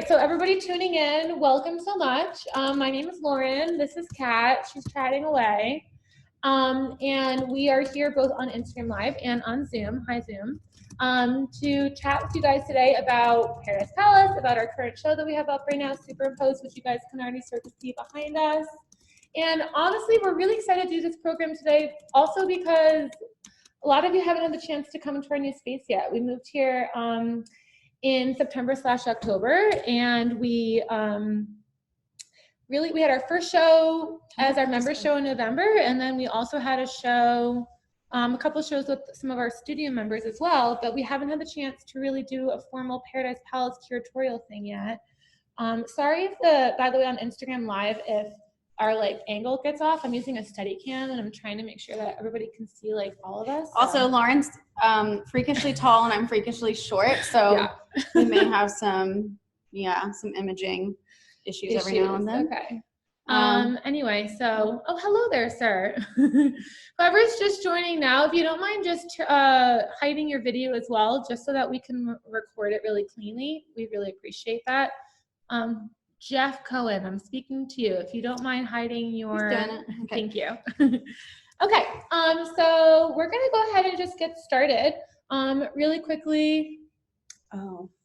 so everybody tuning in, welcome so much. My name is Lauren. This is Kat. She's chatting away. And we are here both on Instagram Live and on Zoom. Hi, Zoom. To chat with you guys today about Paradise Palace, about our current show that we have up right now, Superimpose, which you guys can already start to see behind us. And honestly, we're really excited to do this program today, also because a lot of you haven't had the chance to come into our new space yet. We moved here in September/October, and we had our first show as our member show in November, and then we also had a show, a couple shows with some of our studio members as well, but we haven't had the chance to really do a formal Paradise Palace curatorial thing yet. Sorry if by the way, on Instagram Live, if our angle gets off. I'm using a Steadicam and I'm trying to make sure that everybody can see all of us. So. Also, Lauren's freakishly tall and I'm freakishly short, so yeah. We may have some imaging issues every now and then. Okay. Anyway, so hello there, sir. Whoever's just joining now, if you don't mind just hiding your video as well, just so that we can record it really cleanly, we really appreciate that. Jeff Cohen, I'm speaking to you. If you don't mind hiding your, okay. Thank you. Okay, so we're gonna go ahead and just get started. Really quickly.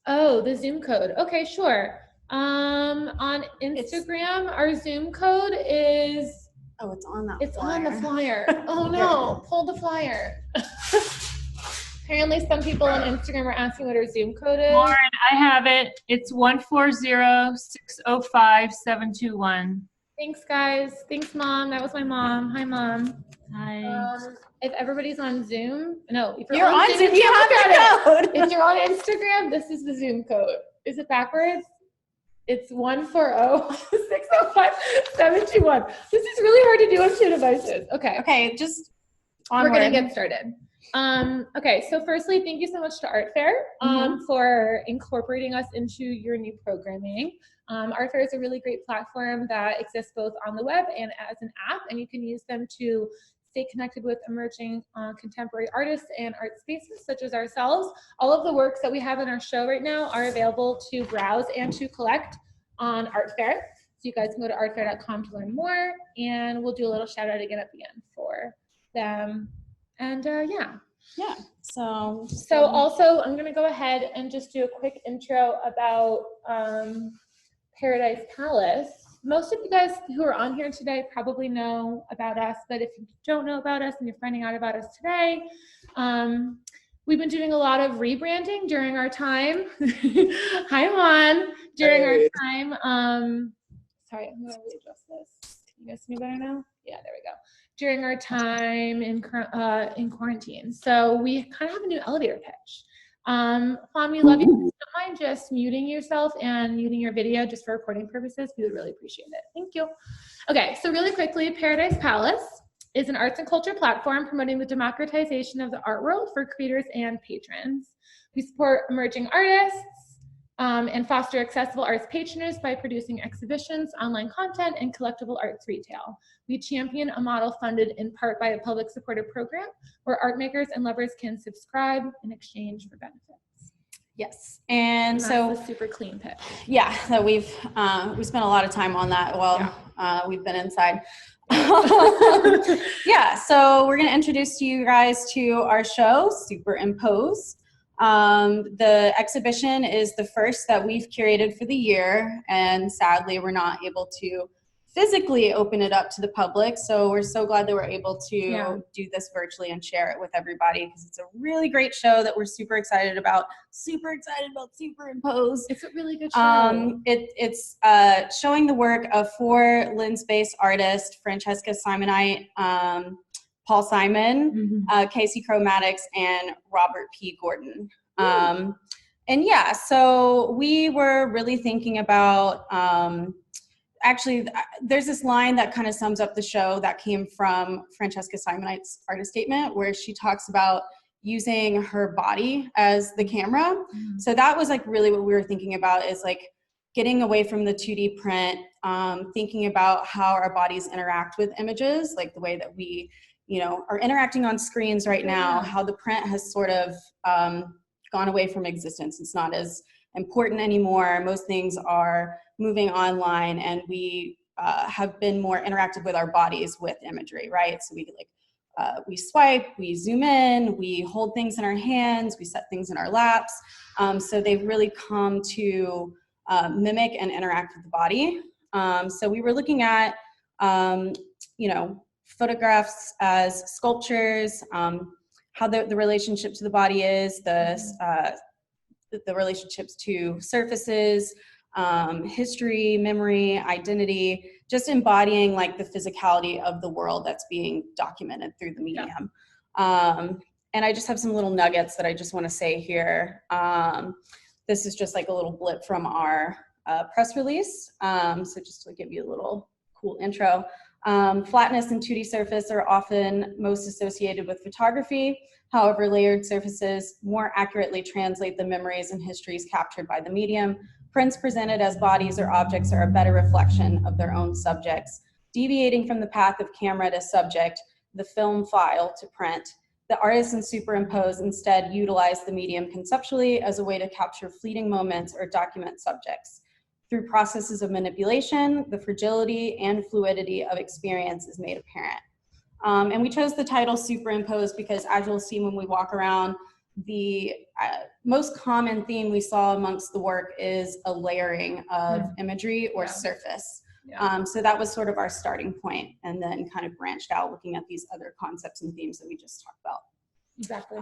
Oh, the Zoom code. Okay, sure. On Instagram, our Zoom code is. Oh, it's on that. It's flyer. on the flyer. Oh no! Pull the flyer. Apparently, some people on Instagram are asking what our Zoom code is. Lauren, I have it. It's 140-605-721. Thanks, guys. Thanks, Mom. That was my mom. Hi, Mom. Hi. If everybody's on Zoom, no. If you're on Zoom, you have the code. If you're on Instagram, this is the Zoom code. Is it backwards? It's 140-605-721. This is really hard to do on two devices. Okay. Okay, just onward. We're going to get started. Okay, so firstly, thank you so much to Artfare for incorporating us into your new programming. Artfare is a really great platform that exists both on the web and as an app, and you can use them to stay connected with emerging contemporary artists and art spaces such as ourselves. All of the works that we have in our show right now are available to browse and to collect on Artfare. So you guys can go to artfare.com to learn more, and we'll do a little shout out again at the end for them. And yeah. So also I'm gonna go ahead and just do a quick intro about Paradise Palace. Most of you guys who are on here today probably know about us, but if you don't know about us and you're finding out about us today, we've been doing a lot of rebranding during our time. Hi, Juan. During our time, sorry, I'm gonna readjust this. Can you guys see me better now? Yeah, there we go. During our time in quarantine. So we kind of have a new elevator pitch. Juan, we love you. If you don't mind just muting yourself and muting your video just for recording purposes, we would really appreciate it. Thank you. Okay, so really quickly, Paradise Palace is an arts and culture platform promoting the democratization of the art world for creators and patrons. We support emerging artists, and foster accessible arts patronage by producing exhibitions, online content, and collectible arts retail. We champion a model funded in part by a public supported program where art makers and lovers can subscribe in exchange for benefits. Yes, and so that's a super clean pitch. Yeah, that we spent a lot of time on that while we've been inside. Yeah, so we're going to introduce you guys to our show, Superimpose. The exhibition is the first that we've curated for the year, and sadly we're not able to physically open it up to the public, so we're so glad that we're able to do this virtually and share it with everybody, because it's a really great show that we're super excited about Superimpose. It's a really good show. It's showing the work of 4 Lens-based artists, Francesca Simonite, Paul Simon, Casey Maddux, and Robert P. Gordon. And yeah, so we were really thinking about, actually, there's this line that kind of sums up the show that came from Francesca Simonite's artist statement, where she talks about using her body as the camera. So that was really what we were thinking about, is getting away from the 2D print, thinking about how our bodies interact with images, the way that we are interacting on screens right now, how the print has sort of gone away from existence. It's not as important anymore. Most things are moving online, and we have been more interactive with our bodies with imagery, right? So we swipe, we zoom in, we hold things in our hands, we set things in our laps. So they've really come to mimic and interact with the body. So we were looking at, you know, photographs as sculptures, how the relationship to the body is, the relationships to surfaces, history, memory, identity, just embodying like the physicality of the world that's being documented through the medium. Yeah. And I just have some little nuggets that I just want to say here. This is just like a little blip from our press release. So just to give you a little cool intro. Flatness and 2D surface are often most associated with photography. However, layered surfaces more accurately translate the memories and histories captured by the medium. Prints presented as bodies or objects are a better reflection of their own subjects. Deviating from the path of camera to subject, the film file to print, the artists in Superimpose instead utilize the medium conceptually as a way to capture fleeting moments or document subjects. Through processes of manipulation, the fragility and fluidity of experience is made apparent. And we chose the title Superimpose because, as you'll see when we walk around, the most common theme we saw amongst the work is a layering of imagery or surface. So that was sort of our starting point, and then kind of branched out looking at these other concepts and themes that we just talked about. Exactly.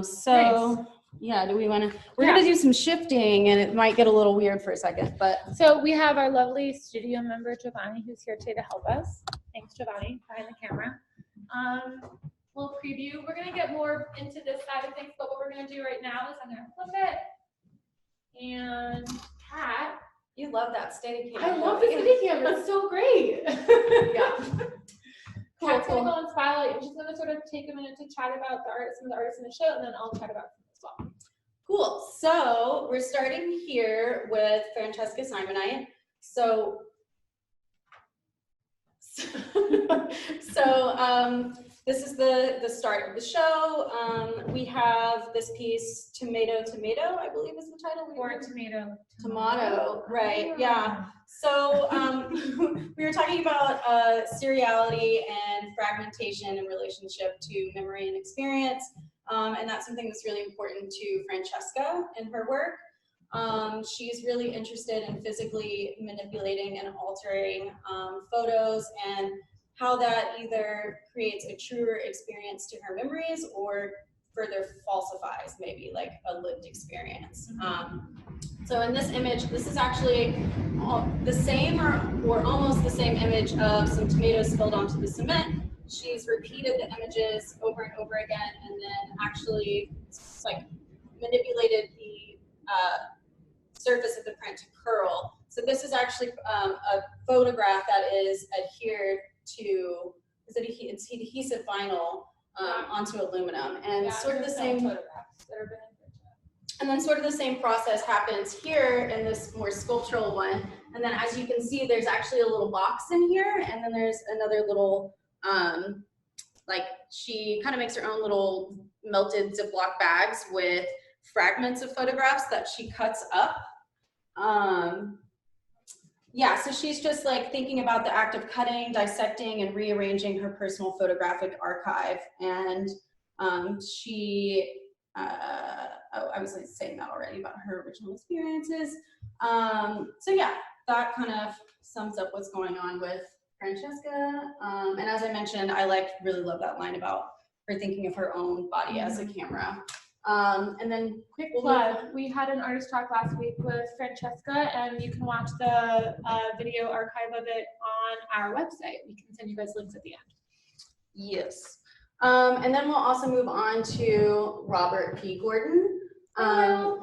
So nice. Yeah, do we want to, we're going to do some shifting, and it might get a little weird for a second, but. So we have our lovely studio member, Giovanni, who's here today to help us. Thanks, Giovanni, behind the camera. Little preview. We're going to get more into this side of things, but what we're going to do right now is I'm going to flip it. And Kat. You love that steady cam. I love the steady cam. It's so great. Yeah. Kat's going to go on Spotlight, and she's going to sort of take a minute to chat about the artists and the artists in the show, and then I'll chat about them as well. Cool. So we're starting here with Francesca Simonite. So this is the start of the show. We have this piece, Tomato, I believe is the title. Or Tomato, right, yeah. So we were talking about seriality and fragmentation in relationship to memory and experience. And that's something that's really important to Francesca in her work. She's really interested in physically manipulating and altering photos, and how that either creates a truer experience to her memories or further falsifies maybe like a lived experience. So in this image, this is actually the same or almost the same image of some tomatoes spilled onto the cement. She's repeated the images over and over again, and then actually like manipulated the surface of the print to curl. So this is actually a photograph that is adhered to, it's adhesive vinyl onto aluminum, and sort of the same photographs that have been imprinted. And then sort of the same process happens here in this more sculptural one. And then as you can see, there's actually a little box in here, and then there's another little, like she kind of makes her own little melted Ziploc bags with fragments of photographs that she cuts up. Yeah, so she's just like thinking about the act of cutting, dissecting, and rearranging her personal photographic archive. And she, I was saying that already about her original experiences. So yeah, that kind of sums up what's going on with Francesca. And as I mentioned, I really love that line about her thinking of her own body as a camera. And then quick plug, we had an artist talk last week with Francesca, and you can watch the video archive of it on our website. We can send you guys links at the end. Yes. And then we'll also move on to Robert P. Gordon. Hi,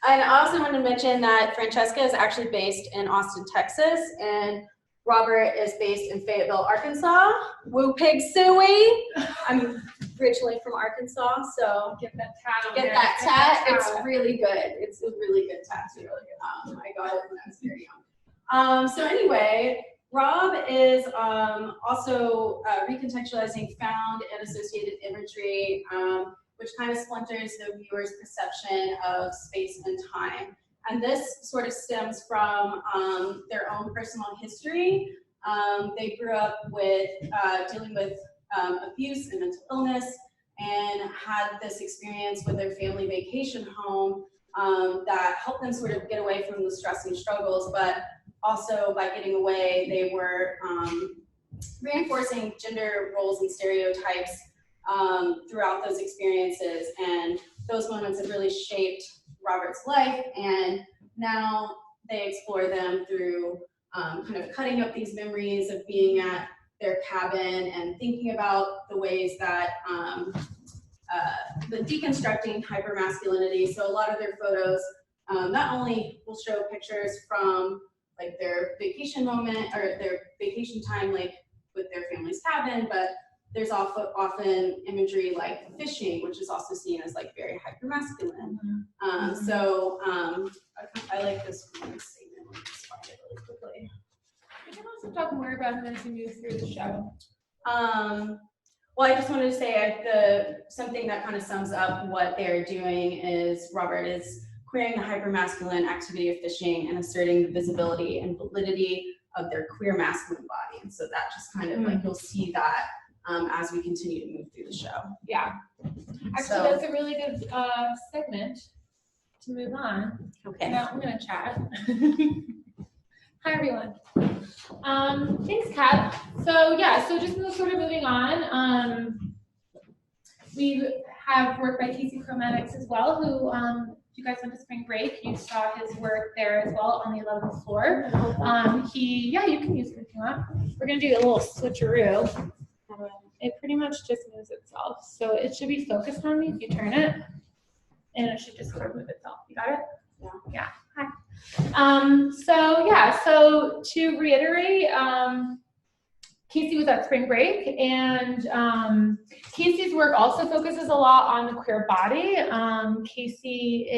And I also want to mention that Francesca is actually based in Austin, Texas, and Robert is based in Fayetteville, Arkansas. Woo pig suey. I'm originally from Arkansas, so get that tat. Get that tat. It's really good. It's a really good tattoo. I got it when I was very young. So anyway, Rob is also recontextualizing found and associated imagery, which which kind of splinters the viewer's perception of space and time. And this sort of stems from their own personal history. They grew up with dealing with abuse and mental illness, and had this experience with their family vacation home that helped them sort of get away from the stress and struggles, but also by getting away, they were reinforcing gender roles and stereotypes throughout those experiences, and those moments have really shaped Robert's life, and now they explore them through kind of cutting up these memories of being at their cabin and thinking about the ways that the deconstructing hypermasculinity. So a lot of their photos not only will show pictures from like their vacation moment or their vacation time, like with their family's cabin, but there's often imagery like fishing, which is also seen as like very hypermasculine. So I like this one statement. Let me just find it really quickly. We can also talk more about him as we move through the show. Well, I just wanted to say something that kind of sums up what they're doing is Robert is queering the hypermasculine activity of fishing and asserting the visibility and validity of their queer masculine body. And so that just kind of like, you'll see that as we continue to move through the show. Yeah. Actually, that's a really good segment to move on. Okay. Now I'm going to chat. Hi, everyone. Thanks, Kat. So yeah, so just sort of moving on, we have work by Casey Maddux as well, who, if you guys went to spring break, you saw his work there as well on the 11th floor. Yeah, you can use it if you want. We're gonna do a little switcheroo. It pretty much just moves itself. So it should be focused on me if you turn it, and it should just sort of move itself. You got it? Yeah. Yeah. Hi. So to reiterate, Casey was at spring break, and Casey's work also focuses a lot on the queer body. Casey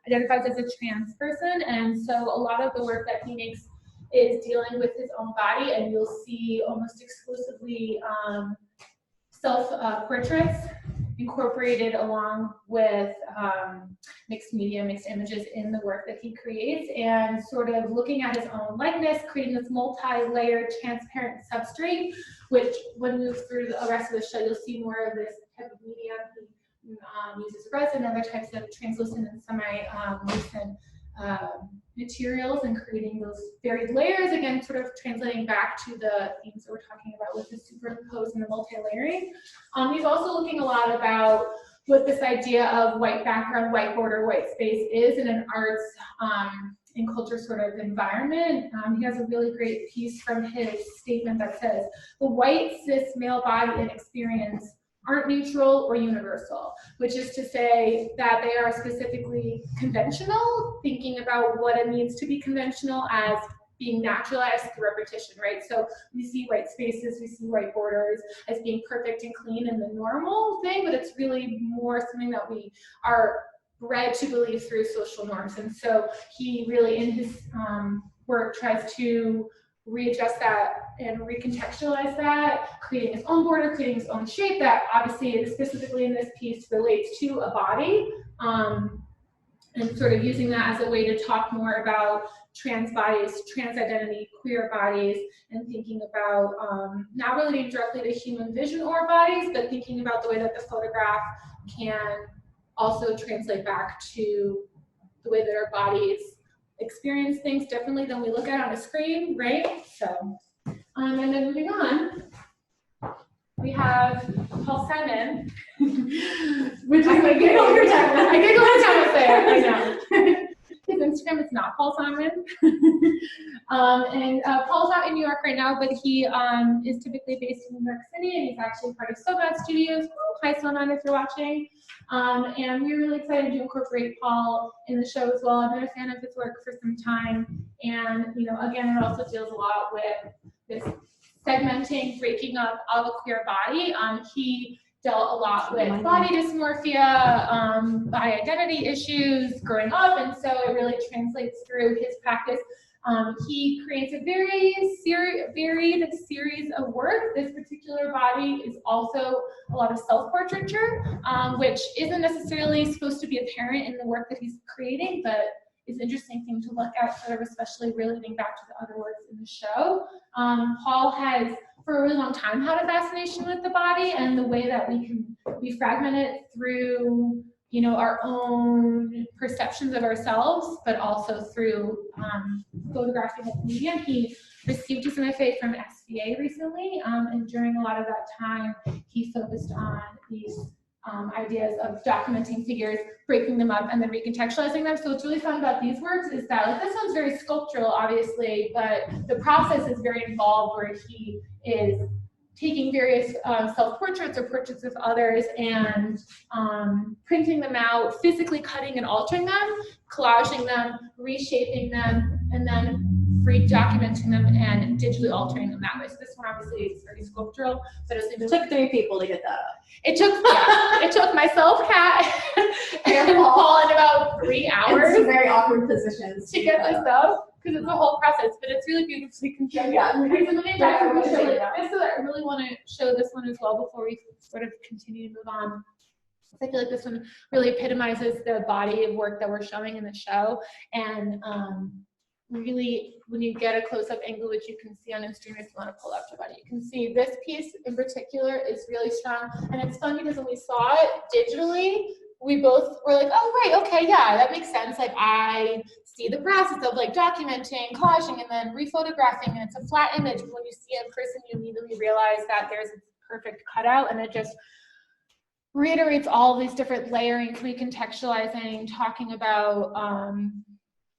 identifies as a trans person, and so a lot of the work that he makes is dealing with his own body, and you'll see almost exclusively self-portraits incorporated along with mixed media, mixed images in the work that he creates, and sort of looking at his own likeness, creating this multi-layered transparent substrate, which when we move through the rest of the show, you'll see more of this type of medium. He uses resin, other types of translucent and semi-lucent materials, and creating those varied layers, again, sort of translating back to the themes that we're talking about with the superimpose and the multi-layering. He's also looking a lot about what this idea of white background, white border, white space is in an arts and culture sort of environment. He has a really great piece from his statement that says, the white cis male body and experience aren't neutral or universal, which is to say that they are specifically conventional, thinking about what it means to be conventional as being naturalized through repetition, right? So we see white spaces, we see white borders as being perfect and clean and the normal thing, but it's really more something that we are bred to believe through social norms. And so he really, in his work, tries to readjust that and recontextualize that, creating his own border, creating his own shape that obviously specifically in this piece relates to a body, and sort of using that as a way to talk more about trans bodies, trans identity, queer bodies, and thinking about not relating directly to human vision or bodies, but thinking about the way that the photograph can also translate back to the way that our bodies experience things differently than we look at on a screen, right? So, and then moving on, we have Paul Simon, which is I giggle every time I say it. I know. His Instagram is not Paul Simon, and Paul's not in New York right now, but he is typically based in New York City, and he's actually part of Sobat Studios. Hi, Sonan, if you're watching. And we're really excited to incorporate Paul in the show as well. I've been a fan of his work for some time, and again, it also deals a lot with this segmenting, breaking up of a queer body. He dealt a lot with body dysmorphia, body identity issues growing up, and so it really translates through his practice He creates a very varied series of work. This particular body is also a lot of self-portraiture, which isn't necessarily supposed to be apparent in the work that he's creating, but is an interesting thing to look at, sort of especially relating back to the other works in the show. Paul has, for a really long time, had a fascination with the body and the way that we fragment it through, you know, our own perceptions of ourselves, but also through photographing the medium. He received his MFA from SVA recently, and during a lot of that time, he focused on these ideas of documenting figures, breaking them up, and then recontextualizing them. So what's really fun about these works is that, like, this one's very sculptural, obviously, but the process is very involved, where he is taking various self-portraits or portraits of others and printing them out, physically cutting and altering them, collaging them, reshaping them, and then documenting them and digitally altering them that way. So this one obviously is very sculptural. So it took 3 people to get that up. It took, yeah, it took myself, Kat, and Paul in about 3 hours. Some very awkward positions to get this up, because it's a whole process, but it's really beautifully constructed. Yeah. So let me back up and show it. So I really want to show this one as well before we sort of continue to move on. I feel like this one really epitomizes the body of work that we're showing in the show, and really, when you get a close-up angle, which you can see on Instagram if you want to pull up your body, you can see this piece in particular is really strong. And it's fun because when we saw it digitally, we both were like, oh, right, okay, yeah, that makes sense. Like, I see the process of like documenting, collaging, and then rephotographing, and it's a flat image. But when you see it in person, you immediately realize that there's a perfect cutout, and it just reiterates all of these different layering, recontextualizing, talking about,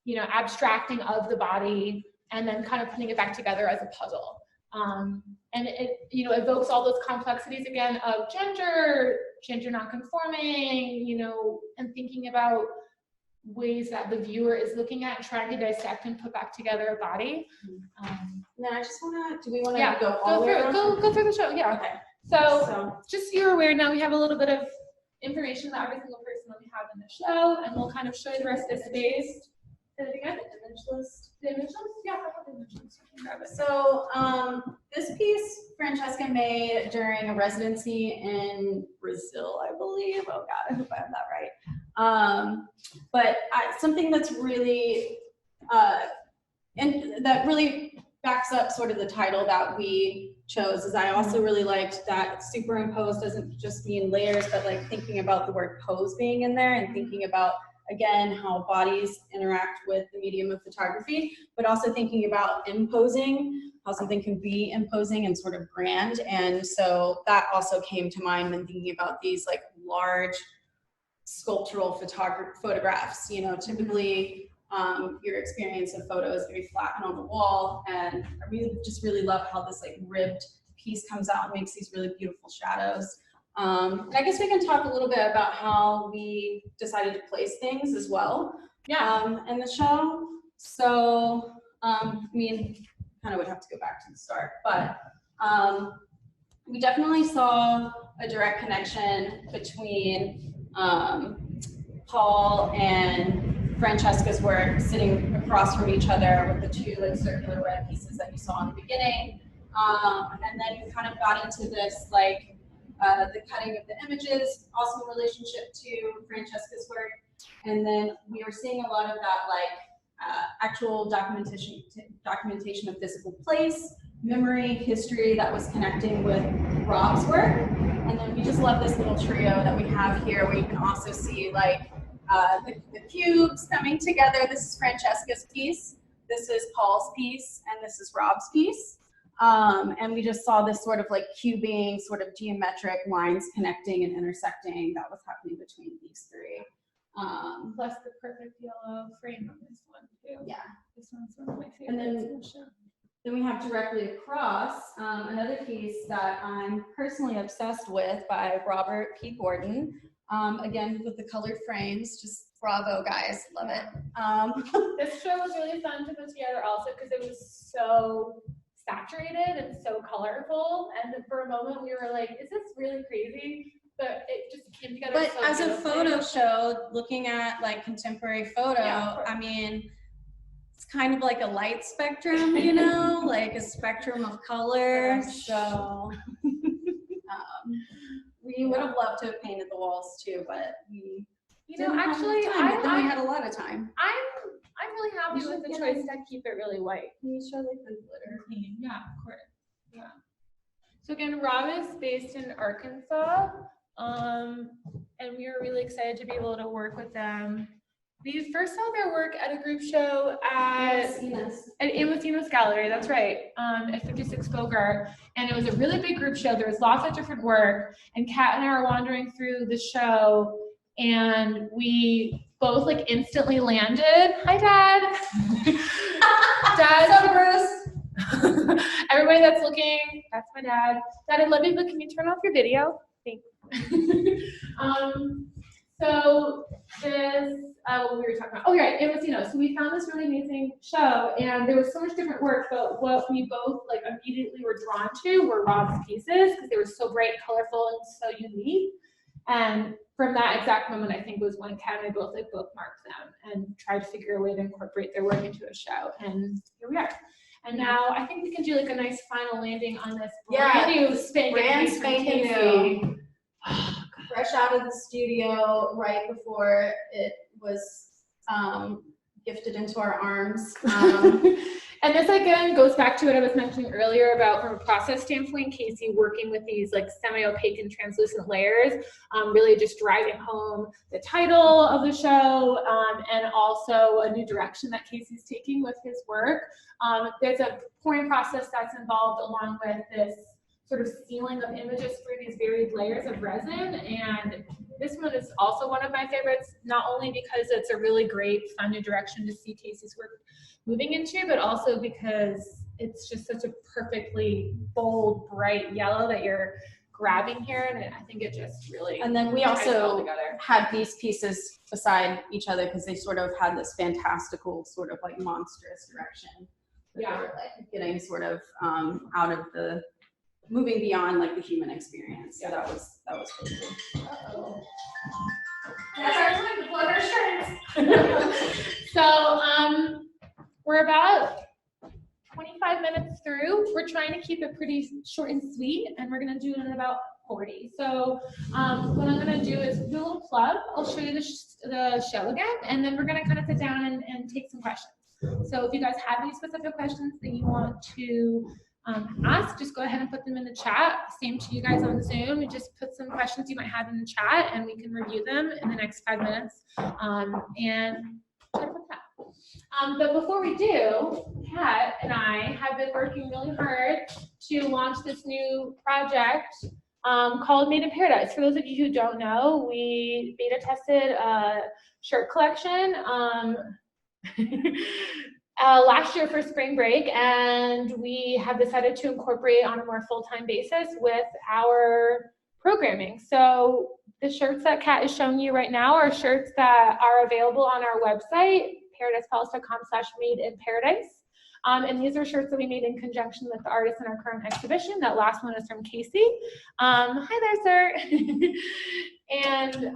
you know, abstracting of the body, and then kind of putting it back together as a puzzle. And it, you know, evokes all those complexities again of gender nonconforming, you know, and thinking about ways that the viewer is looking at, trying to dissect and put back together a body. Now I just wanna, do we wanna go through the show, yeah. Okay. So just so you're aware, now we have a little bit of information about every single person that we have in the show, and we'll kind of show you the rest of the space. Say it again? The image list. The image list? Yeah, I have the image list. I can grab it. So this piece Francesca made during a residency in Brazil, I believe. Oh God, I hope I have that right. But something that's really, and that really backs up sort of the title that we chose, is I also really liked that superimpose doesn't just mean layers, but like thinking about the word pose being in there, and thinking about, again, how bodies interact with the medium of photography, but also thinking about imposing, how something can be imposing and sort of grand. And so that also came to mind when thinking about these like large sculptural photographs. You know, typically your experience of photo is very flat and on the wall, and I really love how this like ribbed piece comes out and makes these really beautiful shadows. And I guess we can talk a little bit about how we decided to place things as well, in the show. So, I mean, kind of would have to go back to the start, but we definitely saw a direct connection between Paul and Francesca's work sitting across from each other with the two like circular red pieces that you saw in the beginning. And then you kind of got into this like the cutting of the images, also in relationship to Francesca's work. And then we were seeing a lot of that like actual documentation of physical place, memory, history that was connecting with Rob's work. And then we just love this little trio that we have here, where you can also see like the cubes coming together. This is Francesca's piece, this is Paul's piece, and this is Rob's piece. And we just saw this sort of like cubing, sort of geometric lines connecting and intersecting that was happening between these three. Plus the perfect yellow frame on this one too. Yeah. This one's one of my favorites. And then we have directly across another piece that I'm personally obsessed with by Robert P. Gordon. Again, with the colored frames, just bravo, guys, love it. This show was really fun to put together also because it was so saturated and so colorful, and for a moment we were like, is this really crazy? But it just came together. But so as a photo show, looking at like contemporary photo, yeah, I mean, it's kind of like a light spectrum, you know, like a spectrum of color. So we would have loved to have painted the walls too, but we didn't have enough time, but then we had a lot of time. I'm really happy with the choice to keep it really white. Can you show like the glitter? Yeah, of course. Yeah. So again, Rob is based in Arkansas, and we were really excited to be able to work with them. We first saw their work at a group show at Enos Gallery, that's right, at 56 Bogart, and it was a really big group show. There was lots of different work, and Kat and I were wandering through the show, and we both like instantly landed. Hi, Dad. Dad. What's up, Bruce? Everybody that's looking, that's my dad. Dad, I love you, but can you turn off your video? Thanks. So this, what we were talking about, oh right, it was, so we found this really amazing show, and there was so much different work, but what we both like immediately were drawn to were Rob's pieces, because they were so bright, colorful, and so unique. And from that exact moment, I think was when Kat and I both like bookmarked them and tried to figure a way to incorporate their work into a show, and here we are. And now I think we can do like a nice final landing on this brand new spanking new. Fresh out of the studio, right before it was gifted into our arms. And this again goes back to what I was mentioning earlier about, from a process standpoint, Casey working with these like semi-opaque and translucent layers, really just driving home the title of the show, and also a new direction that Casey's taking with his work. There's a pouring process that's involved along with this sort of sealing of images through these varied layers of resin, and this one is also one of my favorites, not only because it's a really great fun new direction to see Casey's work moving into, but also because it's just such a perfectly bold, bright yellow that you're grabbing here, and I think it just really. And then we also had these pieces beside each other because they sort of had this fantastical sort of like monstrous direction. Yeah, were, like getting sort of out of the, moving beyond like the human experience. So that was really cool. Uh-oh. That's our time to plug our shirts. So we're about 25 minutes through. We're trying to keep it pretty short and sweet, and we're gonna do it in about 40. So what I'm gonna do is do a little plug. I'll show you the show again, and then we're gonna kind of sit down and take some questions. So if you guys have any specific questions that you want to ask, just go ahead and put them in the chat. Same to you guys on Zoom. You just put some questions you might have in the chat, and we can review them in the next 5 minutes and chat about that. But before we do, Kat and I have been working really hard to launch this new project called Made in Paradise. For those of you who don't know, we beta tested a shirt collection last year for spring break, and we have decided to incorporate on a more full-time basis with our programming. So the shirts that Kat is showing you right now are shirts that are available on our website, paradisepalase.com/made-in-paradise. And these are shirts that we made in conjunction with the artists in our current exhibition. That last one is from Casey. Hi there, sir. And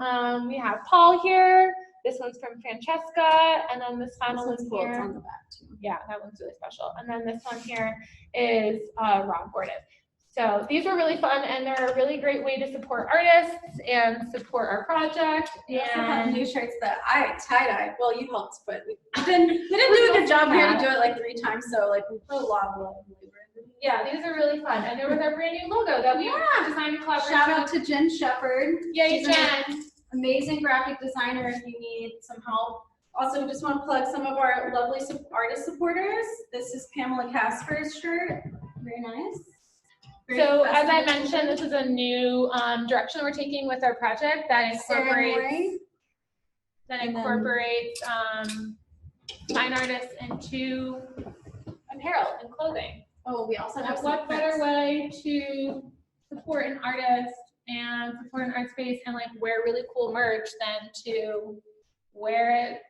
we have Paul here. This one's from Francesca, and then this final one here. It's on the back too. Yeah, that one's really special. And then this one here is Rob Gordon. So these were really fun, and they're a really great way to support artists and support our project. We also have new shirts that I tie-dyed. Well, you helped, but we didn't do a good job. We had to do it like 3 times, so like we put a lot of love and labor into it. Yeah, these are really fun. And there was our brand new logo that we designed in collaboration. Shout out to Jen Shepard. Yay, Jen. Amazing graphic designer if you need some help. Also, just want to plug some of our lovely artist supporters. This is Pamela Casper's shirt. Very nice. So as I mentioned, this is a new direction we're taking with our project that incorporates fine artists into apparel and clothing. Oh, we also have what better way to support an artist and support an art space and like wear really cool merch than to wear it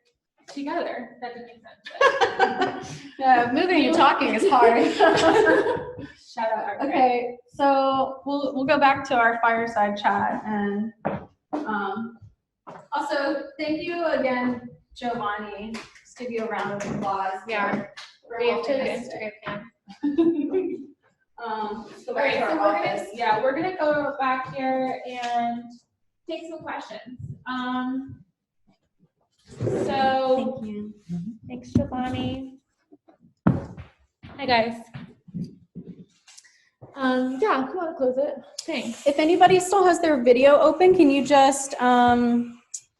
together. That didn't make sense. Yeah, moving and talking is hard. Shout out Artfare. Okay, so we'll go back to our fireside chat, and also thank you again, Giovanni, Just give you a round of applause. Yeah. Wave to the Instagram cam. Let's go All back right, to so our we're office. we're gonna go back here and take some questions. So Thank you. thanks, Shivani. Hi guys. Yeah, come on, close it. Thanks. If anybody still has their video open, can you just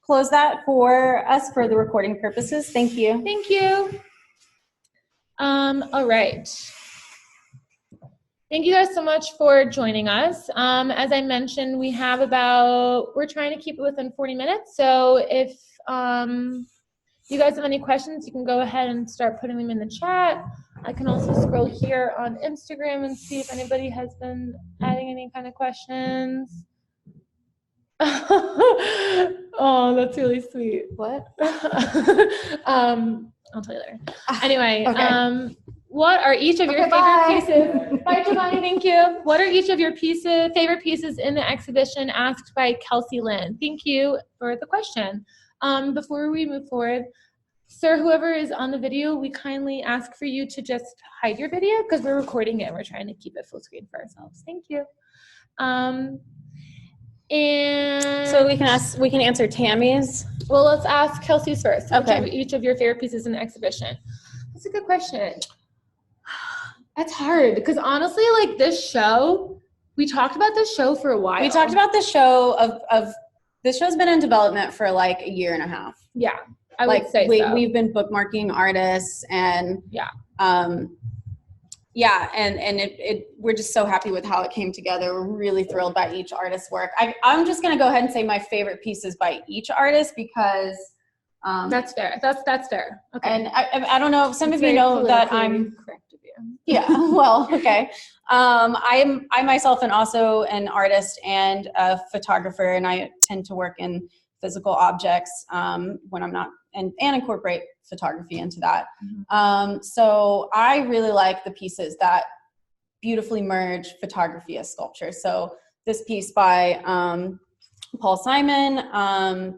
close that for us for the recording purposes? Thank you. Thank you. All right. Thank you guys so much for joining us. As I mentioned, we're trying to keep it within 40 minutes. So if you guys have any questions, you can go ahead and start putting them in the chat. I can also scroll here on Instagram and see if anybody has been adding any kind of questions. Oh, that's really sweet. What? I'll tell you later. Anyway, Okay. what are each of your favorite bye. pieces? Bye, Giovanni, thank you. What are each of your favorite pieces in the exhibition, asked by Kelsey Lynn? Thank you for the question. Before we move forward, sir, whoever is on the video, we kindly ask for you to just hide your video because we're recording it and we're trying to keep it full screen for ourselves. Thank you. And So we can answer Tammy's. well, let's ask Kelsey's first. Okay. Which of each of your favorite pieces in the exhibition? That's a good question. That's hard because honestly, like this show, we talked about this show for a while. We talked about the show of this show's been in development for like a year and a half. Yeah, I would say so. We've been bookmarking artists and yeah. Yeah, and we're just so happy with how it came together. We're really thrilled by each artist's work. I'm just gonna go ahead and say my favorite pieces by each artist because that's fair. That's fair. Okay. And I don't know. Some of you know that I'm correct of you. Yeah. Well, okay. I myself am also an artist and a photographer, and I tend to work in physical objects when I'm not, and incorporate photography into that. Mm-hmm. So I really like the pieces that beautifully merge photography as sculpture. So this piece by Paul Simon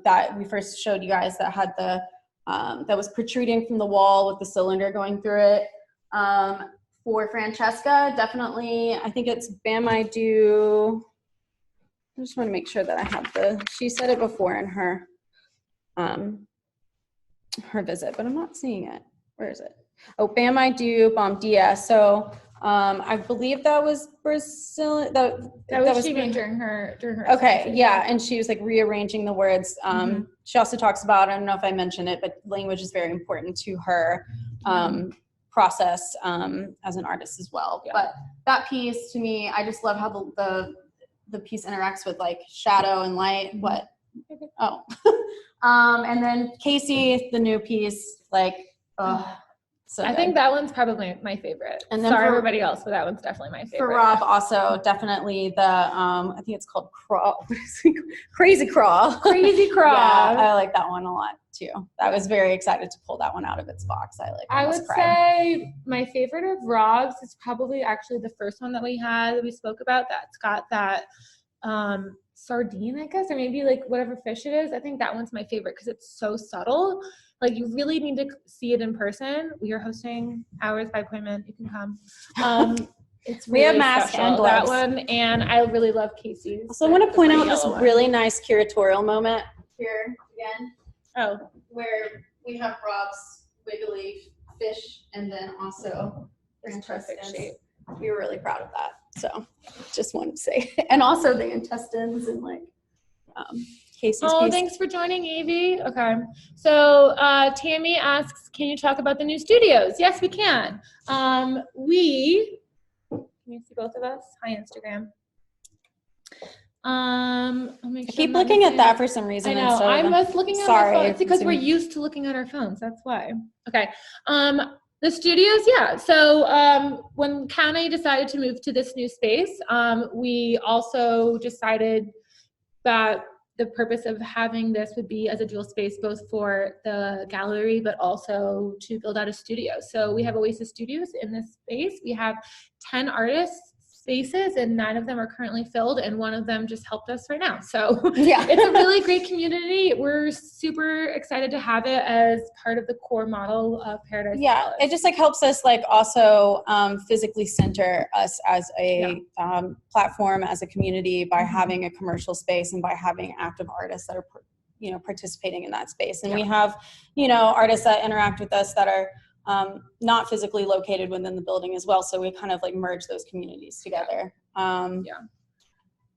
that we first showed you guys that had the that was protruding from the wall with the cylinder going through it. For Francesca, definitely, I think it's Bam I Do. I just want to make sure that I have she said it before in her her visit, but I'm not seeing it. Where is it? Oh, Bam I Do, Bom Dia. So I believe that was Brazilian. That was she made during her okay, yeah, and she was like rearranging the words. She also talks about, I don't know if I mentioned it, but language is very important to her process as an artist as well. Yeah. But that piece to me, I just love how the piece interacts with like shadow and light. What? Oh, and then Casey, the new piece, like, so I think that one's probably my favorite. And then sorry everybody else, but that one's definitely my favorite. For Rob, also definitely the I think it's called Crawl. What is it? Crazy Crawl. Crazy Crawl. Yeah, I like that one a lot too. I was very excited to pull that one out of its box. I would say my favorite of Rob's is probably actually the first one that we spoke about. That's got that sardine, I guess, or maybe like whatever fish it is. I think that one's my favorite because it's so subtle. Like you really need to see it in person. We are hosting hours by appointment. You can come. It's really we have masks and gloves. That one, and I really love Casey's. So I want to point out this really nice curatorial moment here again. Oh, where we have Rob's wiggly fish, and then also perfect shape. We were really proud of that. So just wanted to say, and also the intestines and like Casey's piece. Thanks for joining, Evie. Okay, so Tammy asks, can you talk about the new studios? Yes, we can. Can you see both of us? Hi, Instagram. I keep looking at that for some reason. I know. I was looking at my phone. It's because we're used to looking at our phones. That's why. Okay. The studios, yeah. So when Kat and I decided to move to this new space, we also decided that the purpose of having this would be as a dual space, both for the gallery, but also to build out a studio. So we have Oasis Studios in this space. We have 10 artists spaces, and 9 of them are currently filled, and 1 of them just helped us right now. So Yeah. it's a really great community. We're super excited to have it as part of the core model of Paradise Palace. It just like helps us like also physically center us as a platform, as a community, by having a commercial space and by having active artists that are participating in that space. And we have artists that interact with us that are not physically located within the building as well. So we kind of like merge those communities together.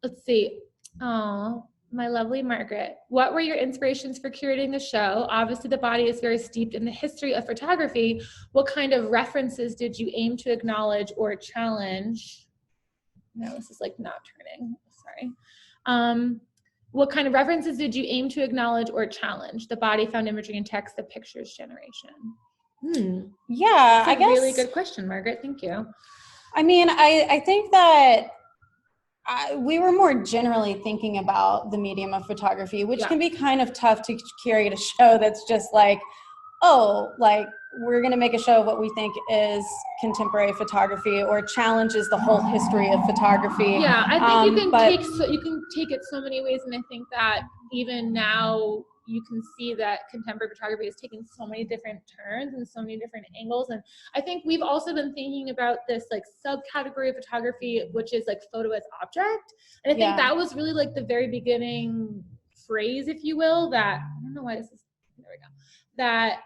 Let's see. Oh, my lovely Margaret. What were your inspirations for curating the show? Obviously, the body is very steeped in the history of photography. What kind of references did you aim to acknowledge or challenge? No, this is like not turning. Sorry. What kind of references did you aim to acknowledge or challenge? The body, found imagery, and text, the pictures generation. Yeah, I guess. Really good question, Margaret. Thank you. I mean, I think that we were more generally thinking about the medium of photography, which can be kind of tough to curate a show that's just like, oh, like we're going to make a show of what we think is contemporary photography or challenges the whole history of photography. Yeah, I think you can take it so many ways, and I think that even now you can see that contemporary photography has taken so many different turns and so many different angles. And I think we've also been thinking about this like subcategory of photography, which is like photo as object. And I think that was really like the very beginning phrase, if you will, that I don't know why this is, there we go, that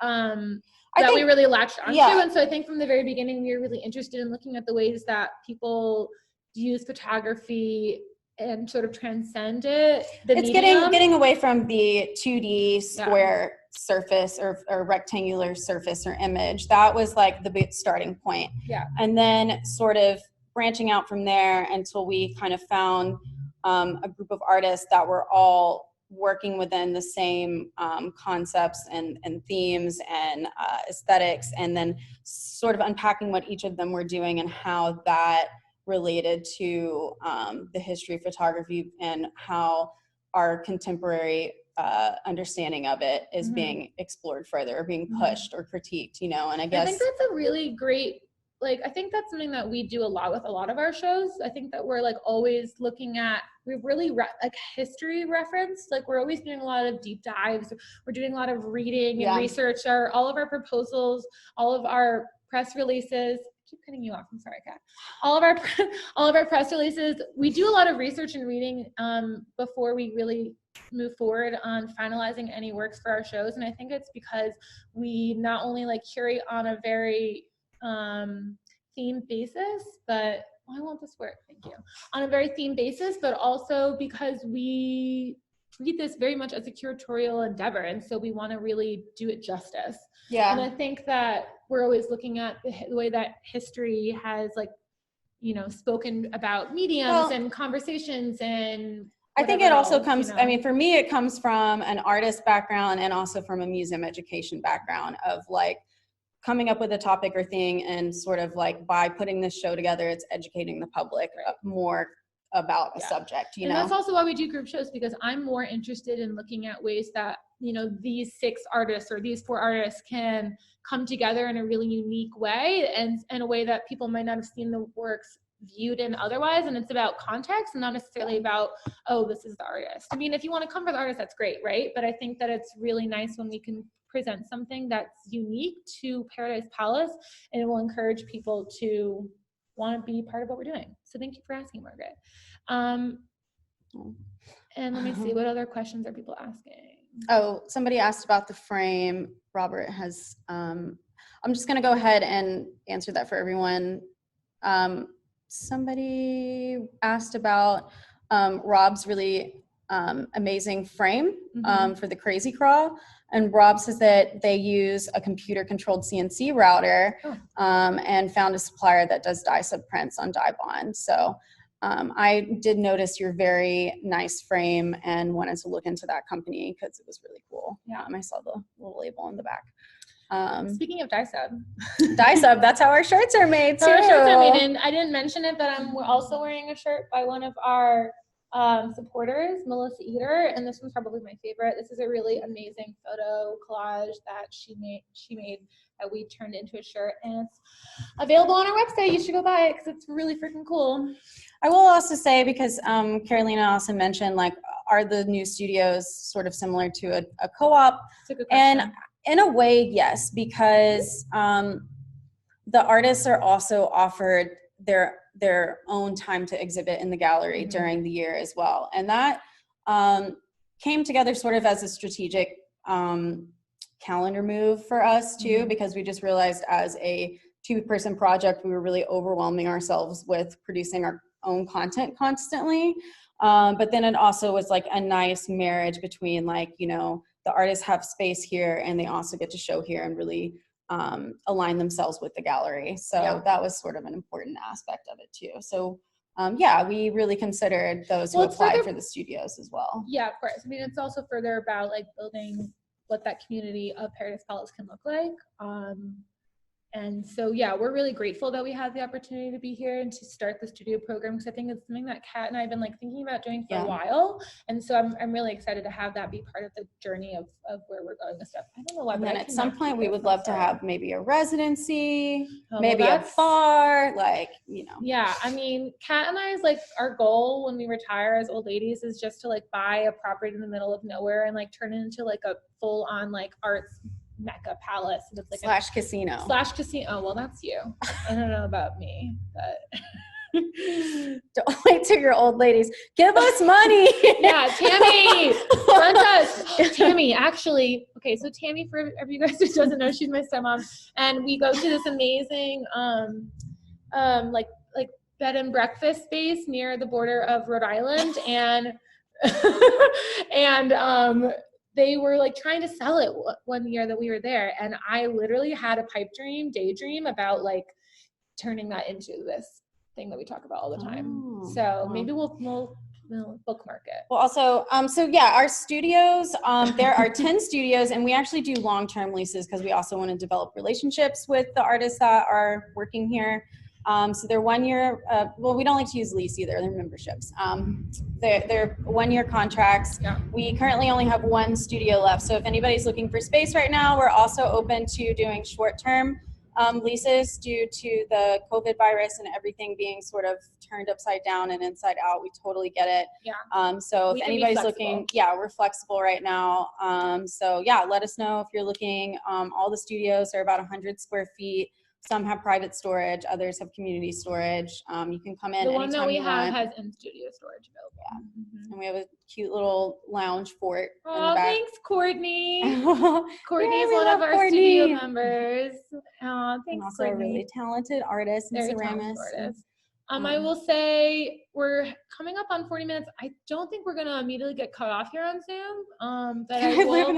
we really latched onto. And so I think from the very beginning, we were really interested in looking at the ways that people use photography and sort of transcend it. It's getting away from the 2D square surface or rectangular surface or image. That was like the starting point. Yeah. And then sort of branching out from there until we kind of found a group of artists that were all working within the same concepts and themes and aesthetics, and then sort of unpacking what each of them were doing and how that related to the history of photography and how our contemporary understanding of it is being explored further or being pushed or critiqued, and I guess. I think that's a really great, like, I think that's something that we do a lot with a lot of our shows. I think that we're like always looking at, we really like history reference, like we're always doing a lot of deep dives. We're doing a lot of reading and research. All of our proposals, all of our press releases, keep cutting you off. I'm sorry, Kat. All of our press releases, we do a lot of research and reading before we really move forward on finalizing any works for our shows. And I think it's because we not only like curate on a very themed basis, but I want this work. Thank you. On a very themed basis, but also because we treat this very much as a curatorial endeavor, and so we want to really do it justice. Yeah. And I think that we're always looking at the way that history has, like, spoken about mediums and conversations and. I think it also comes, I mean, for me, it comes from an artist background and also from a museum education background of like coming up with a topic or thing, and sort of like by putting this show together, it's educating the public more about a subject, And that's also why we do group shows, because I'm more interested in looking at ways that, these 6 artists or these 4 artists can come together in a really unique way, and in a way that people might not have seen the works viewed in otherwise. And it's about context and not necessarily about, oh, this is the artist. I mean, if you want to come for the artist, that's great, right? But I think that it's really nice when we can present something that's unique to Paradise Palace, and it will encourage people to want to be part of what we're doing. So thank you for asking, Margaret. And let me see, what other questions are people asking? Oh, somebody asked about the frame. Robert has, I'm just going to go ahead and answer that for everyone. Somebody asked about Rob's really amazing frame for the Crazy Crawl. And Rob says that they use a computer-controlled CNC router and found a supplier that does dye sub prints on dye bond. So I did notice your very nice frame and wanted to look into that company because it was really cool. I saw the little label on the back. Speaking of dye sub, that's how our shirts are made too. Our shirts are made, and I didn't mention it, but we're also wearing a shirt by one of our supporters, Melissa Eater, and this one's probably my favorite. This is a really amazing photo collage that she made that we turned into a shirt, and it's available on our website. You should go buy it because it's really freaking cool. I will also say, because Carolina also mentioned, like, are the new studios sort of similar to a co-op? It's a good question. And in a way, yes, because the artists are also offered their own time to exhibit in the gallery during the year as well. And that came together sort of as a strategic calendar move for us too, because we just realized as a 2-person project, we were really overwhelming ourselves with producing our own content constantly. But then it also was like a nice marriage between, like, you know, the artists have space here and they also get to show here and really align themselves with the gallery. So that was sort of an important aspect of it too. So yeah, we really considered those who applied for the studios as well. Yeah, of course. I mean, it's also further about like building what that community of Paradise Palace can look like. And so, yeah, we're really grateful that we had the opportunity to be here and to start the studio program, because I think it's something that Kat and I have been like thinking about doing for a while. And so I'm really excited to have that be part of the journey of where we're going with stuff. I don't know why. And then at some point we would love to have maybe a residency, maybe well, a bar, like, you know. Yeah, I mean, Kat and I's like, our goal when we retire as old ladies is just to like buy a property in the middle of nowhere and like turn it into like a full on like arts Mecca palace. And it's like /casino. Oh, well, that's you. I don't know about me, but don't wait till you're old ladies. Give us money. Yeah, Tammy, front us. Tammy, actually, okay, so Tammy, for you guys who doesn't know, she's my stepmom, and we go to this amazing like bed and breakfast space near the border of Rhode Island, and they were like trying to sell it one year that we were there, and I literally had a daydream about like turning that into this thing that we talk about all the time. So maybe we'll bookmark it. Well, also, so yeah, our studios, there are 10 studios, and we actually do long-term leases because we also want to develop relationships with the artists that are working here. So they're 1 year, well, we don't like to use lease either, they're memberships. They're 1 year contracts. Yeah. We currently only have 1 studio left. So if anybody's looking for space right now, we're also open to doing short-term leases due to the COVID virus and everything being sort of turned upside down and inside out. We totally get it. Yeah. So if anybody's looking, yeah, we're flexible right now. So yeah, let us know if you're looking. All the studios are about 100 square feet. Some have private storage, others have community storage. You can come in the one that we have want. has in-studio storage available. Yeah. And we have a cute little lounge fort in the Oh, back. thanks, Courtney. Courtney is we one of love our Courtney. studio members. Oh, thanks, And also Courtney. a really talented artist and Very ceramist. talented artist. I will say we're coming up on 40 minutes. I don't think we're going to immediately get cut off here on Zoom. But I will.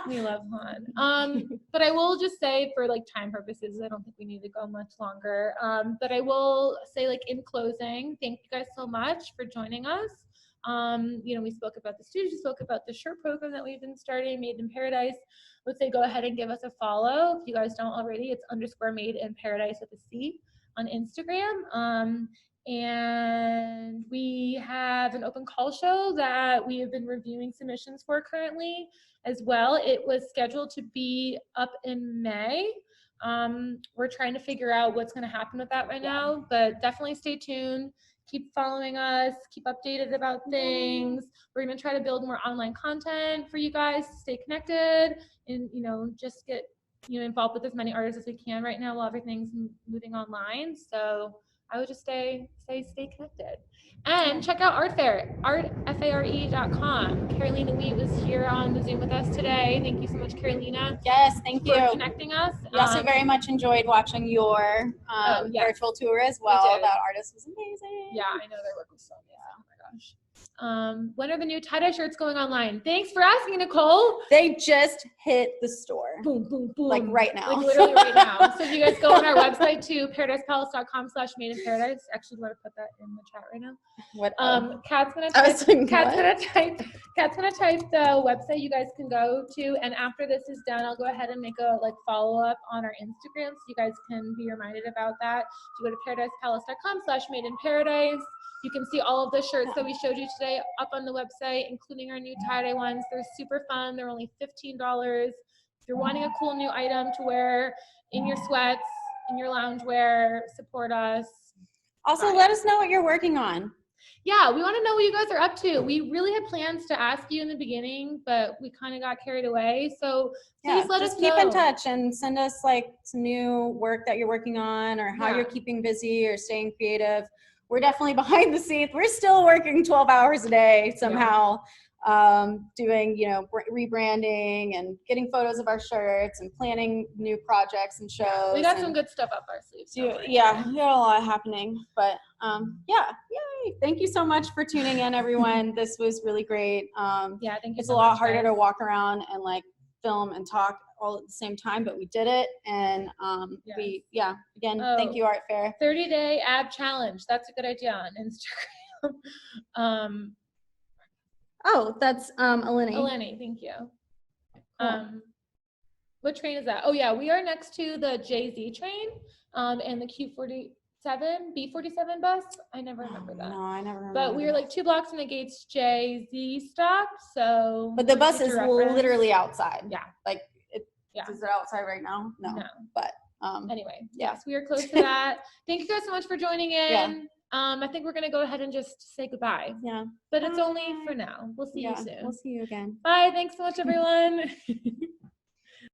We love Han. But I will just say, for like time purposes, I don't think we need to go much longer. But I will say, like, in closing, thank you guys so much for joining us. You know, we spoke about the studio, we spoke about the shirt program that we've been starting, Made in Paradise. I would say go ahead and give us a follow if you guys don't already. It's _made_in_paradise with a C on Instagram. And we have an open call show that we have been reviewing submissions for currently as well. It was scheduled to be up in May. We're trying to figure out what's going to happen with that right now, but definitely stay tuned. Keep following us, keep updated about things. We're going to try to build more online content for you guys to stay connected and, you know, just get, you know, involved with as many artists as we can right now while everything's moving online. So I would just stay connected. And check out Artfare, artfare.com. Carolina Wheat was here on the Zoom with us today. Thank you so much, Carolina. Yes, thank you. For connecting us. We also very much enjoyed watching your virtual tour as well. That artist was amazing. Yeah, I know their work was so amazing. Oh my gosh. when are the new tie-dye shirts going online? Thanks for asking, Nicole. They just hit the store. Boom, boom, boom. Like right now. Like literally right now. So if you guys go on our website to ParadicePalace.com/made-in-paradise. Actually, do you want to put that in the chat right now? What? Kat's gonna I type, was thinking, Kat's what? gonna type the website you guys can go to, and after this is done, I'll go ahead and make a follow-up on our Instagram so you guys can be reminded about that. You go to ParadicePalace.com/made-in-paradise. You can see all of the shirts that we showed you today up on the website, including our new tie-dye ones. They're super fun. They're only $15. If you're wanting a cool new item to wear in your sweats, in your loungewear, support us. Also, let us know what you're working on. Yeah, we want to know what you guys are up to. We really had plans to ask you in the beginning, but we kind of got carried away. So please let us know. Keep in touch and send us like some new work that you're working on, or how you're keeping busy or staying creative. We're definitely behind the scenes. We're still working 12 hours a day somehow, doing, rebranding and getting photos of our shirts and planning new projects and shows. We got some good stuff up our sleeves. We got a lot happening, but yay. Thank you so much for tuning in, everyone. This was really great. Thank you. It's a lot harder to walk around and film and talk all at the same time, but we did it. And again, thank you, Artfare. 30-day ab challenge. That's a good idea on Instagram. That's Eleni. Eleni, thank you. Cool. What train is that? Oh yeah, we are next to the JZ train and the B47 bus. I never remember that. No, I never remember. But we were 2 blocks from the Gates JZ stop. So. But the bus is literally outside. Yeah. Is it outside right now? No. But anyway, yes, we are close to that. Thank you guys so much for joining in. Yeah. I think we're gonna go ahead and just say goodbye. Yeah. But it's only for now. We'll see you soon. We'll see you again. Bye. Thanks so much, everyone.